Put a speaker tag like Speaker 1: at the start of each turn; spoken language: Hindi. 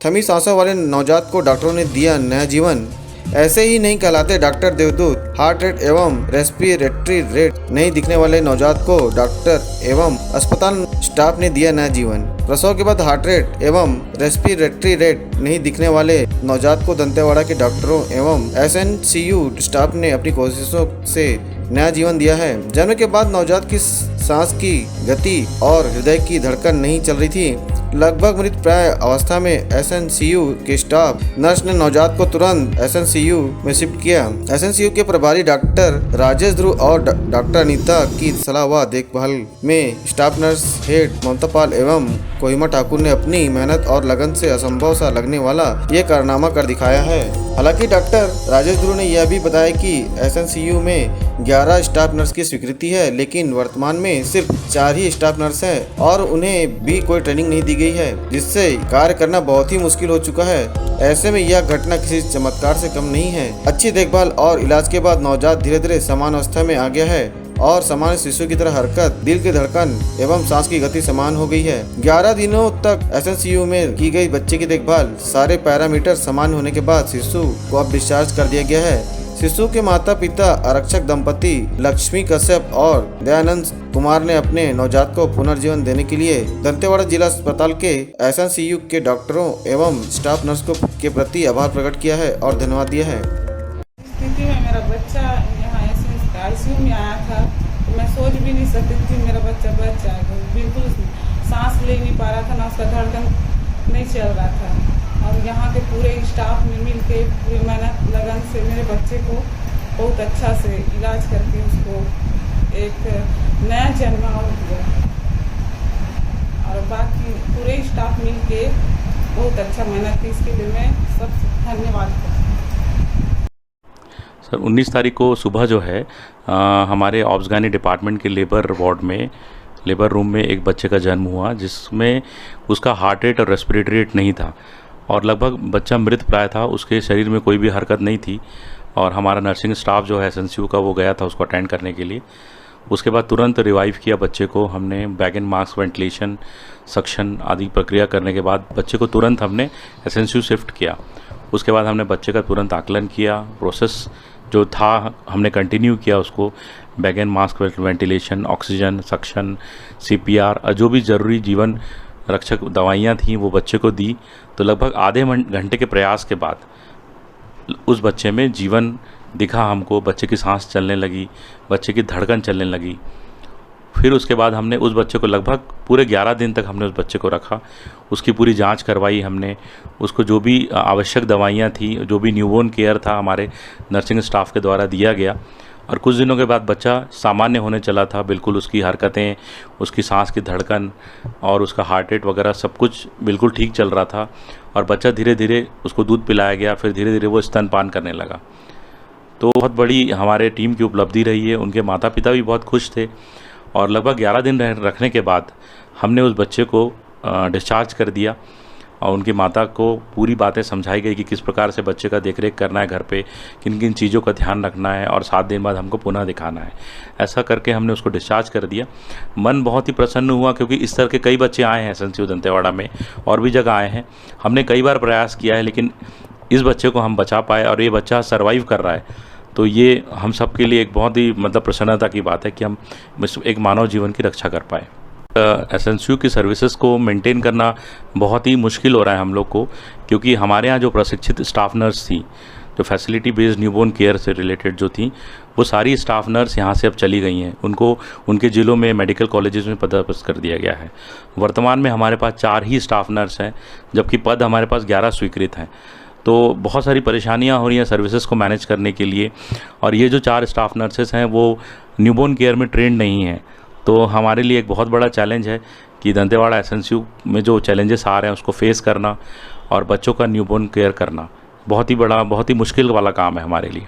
Speaker 1: थमी सांसों वाले नवजात को डॉक्टरों ने दिया नया जीवन। ऐसे ही नहीं कहलाते डॉक्टर देवदूत। हार्ट रेट एवं रेस्पिरेटरी रेट नहीं दिखने वाले नवजात को डॉक्टर एवं अस्पताल स्टाफ ने दिया नया जीवन। प्रसव के बाद हार्ट रेट एवं रेस्पिरेटरी रेट नहीं दिखने वाले नवजात को दंतेवाड़ा के डॉक्टरों एवं एसएनसीयू स्टाफ ने अपनी कोशिशों से नया जीवन दिया है। जन्म के बाद नवजात की सांस की गति और हृदय की धड़कन नहीं चल रही थी। लगभग मृत प्राय अवस्था में एसएनसीयू के स्टाफ नर्स ने नवजात को तुरंत एसएनसीयू में शिफ्ट किया। एसएनसीयू के प्रभारी डॉक्टर राजेश ध्रुव और डॉक्टर अनीता की सलाह व देखभाल में स्टाफ नर्स हेड ममता पाल एवं कोहिमा ठाकुर ने अपनी मेहनत और लगन से असंभव सा लगने वाला ये कारनामा कर दिखाया है। हालांकि डॉक्टर राजेश ध्रुव ने यह भी बताया कि एसएनसीयू में 11 स्टाफ नर्स की स्वीकृति है, लेकिन वर्तमान में सिर्फ 4 ही स्टाफ नर्स हैं और उन्हें भी कोई ट्रेनिंग नहीं दी गई है, जिससे कार्य करना बहुत ही मुश्किल हो चुका है। ऐसे में यह घटना किसी चमत्कार से कम नहीं है। अच्छी देखभाल और इलाज के बाद नवजात धीरे धीरे समान अवस्था में आ गया है और सामान्य शिशु की तरह हरकत, दिल की धड़कन एवं सांस की गति समान हो गई है। 11 दिनों तक एसएनसीयू में की गई बच्चे की देखभाल, सारे पैरामीटर समान होने के बाद शिशु को अब डिस्चार्ज कर दिया गया है। शिशु के माता पिता आरक्षक दंपति लक्ष्मी कश्यप और दयानंद कुमार ने अपने नवजात को पुनर्जीवन देने के लिए दंतेवाड़ा जिला अस्पताल के एसएनसीयू के डॉक्टरों एवं स्टाफ नर्स के प्रति आभार प्रकट किया है और धन्यवाद दिया है।
Speaker 2: स्थिति में मेरा बच्चा यहाँ आईसीयू में आया था, तो मैं सोच भी नहीं सकती थी मेरा बच्चा बच जाएगा। बिल्कुल सांस ले नहीं पा रहा था, ना उसका धड़कन नहीं चल रहा था। और यहाँ के पूरे स्टाफ ने मिल के पूरी मेहनत लगन से मेरे बच्चे को बहुत अच्छा से इलाज करके उसको एक नया जन्म और दिया। और बाकी पूरे स्टाफ मिल के बहुत अच्छा मेहनत की, इसके लिए मैं सबसे धन्यवाद करती हूँ।
Speaker 3: सर 19 तारीख को सुबह जो है हमारे ऑब्सगानी डिपार्टमेंट के लेबर वार्ड में लेबर रूम में एक बच्चे का जन्म हुआ, जिसमें उसका हार्ट रेट और रेस्पिरेटरी रेट नहीं था और लगभग बच्चा मृत प्राय था। उसके शरीर में कोई भी हरकत नहीं थी और हमारा नर्सिंग स्टाफ जो है एसएनसीयू का वो गया था उसको अटेंड करने के लिए। उसके बाद तुरंत रिवाइव किया बच्चे को हमने। Bag and mask, ventilation, suction आदि प्रक्रिया करने के बाद बच्चे को तुरंत हमने एसएनसीयू शिफ्ट किया। उसके बाद हमने बच्चे का तुरंत आकलन किया, प्रोसेस जो था हमने कंटिन्यू किया उसको। Bag and mask, ventilation, oxygen, suction, CPR और जो भी ज़रूरी जीवन रक्षक दवाइयाँ थीं वो बच्चे को दी। तो लगभग आधे घंटे के प्रयास के बाद उस बच्चे में जीवन दिखा हमको। बच्चे की सांस चलने लगी, बच्चे की धड़कन चलने लगी। फिर उसके बाद हमने उस बच्चे को लगभग पूरे 11 दिन तक हमने उस बच्चे को रखा। उसकी पूरी जांच करवाई हमने, उसको जो भी आवश्यक दवाइयाँ थी, जो भी न्यूबॉर्न केयर था हमारे नर्सिंग स्टाफ के द्वारा दिया गया। और कुछ दिनों के बाद बच्चा सामान्य होने चला था। बिल्कुल उसकी हरकतें, उसकी सांस की धड़कन और उसका हार्ट रेट वगैरह सब कुछ बिल्कुल ठीक चल रहा था। और बच्चा धीरे धीरे उसको दूध पिलाया गया, फिर धीरे धीरे वो स्तनपान करने लगा। तो बहुत बड़ी हमारे टीम की उपलब्धि रही है। उनके माता पिता भी बहुत खुश थे और लगभग 11 दिन रखने के बाद हमने उस बच्चे को डिस्चार्ज कर दिया और उनकी माता को पूरी बातें समझाई गई कि किस प्रकार से बच्चे का देखरेख करना है घर पे, किन किन चीज़ों का ध्यान रखना है और 7 दिन बाद हमको पुनः दिखाना है। ऐसा करके हमने उसको डिस्चार्ज कर दिया। मन बहुत ही प्रसन्न हुआ क्योंकि इस तरह के कई बच्चे आए हैं एसएनसीयू दंतेवाड़ा में और भी जगह आए हैं। हमने कई बार प्रयास किया है लेकिन इस बच्चे को हम बचा पाए और ये बच्चा सर्वाइव कर रहा है। तो ये हम सब के लिए एक बहुत ही प्रसन्नता की बात है कि हम एक मानव जीवन की रक्षा कर पाए। एसएनसीयू की सर्विसेज को मेंटेन करना बहुत ही मुश्किल हो रहा है हम लोग को, क्योंकि हमारे यहाँ जो प्रशिक्षित स्टाफ नर्स थी, जो फैसिलिटी बेस्ड न्यूबॉर्न केयर से रिलेटेड जो थी, वो सारी स्टाफ नर्स यहाँ से अब चली गई हैं। उनको उनके ज़िलों में मेडिकल कॉलेजेस में पदस्थ कर दिया गया है। वर्तमान में हमारे पास 4 ही स्टाफ नर्स हैं, जबकि पद हमारे पास 11 स्वीकृत हैं। तो बहुत सारी परेशानियां हो रही हैं सर्विसेज को मैनेज करने के लिए। और ये जो 4 स्टाफ नर्सेस हैं वो न्यूबॉर्न केयर में ट्रेंड नहीं हैं। तो हमारे लिए एक बहुत बड़ा चैलेंज है कि दंतेवाड़ा एसएनसीयू में जो चैलेंजेस आ रहे हैं उसको फेस करना और बच्चों का न्यूबॉर्न केयर करना बहुत ही मुश्किल वाला काम है हमारे लिए।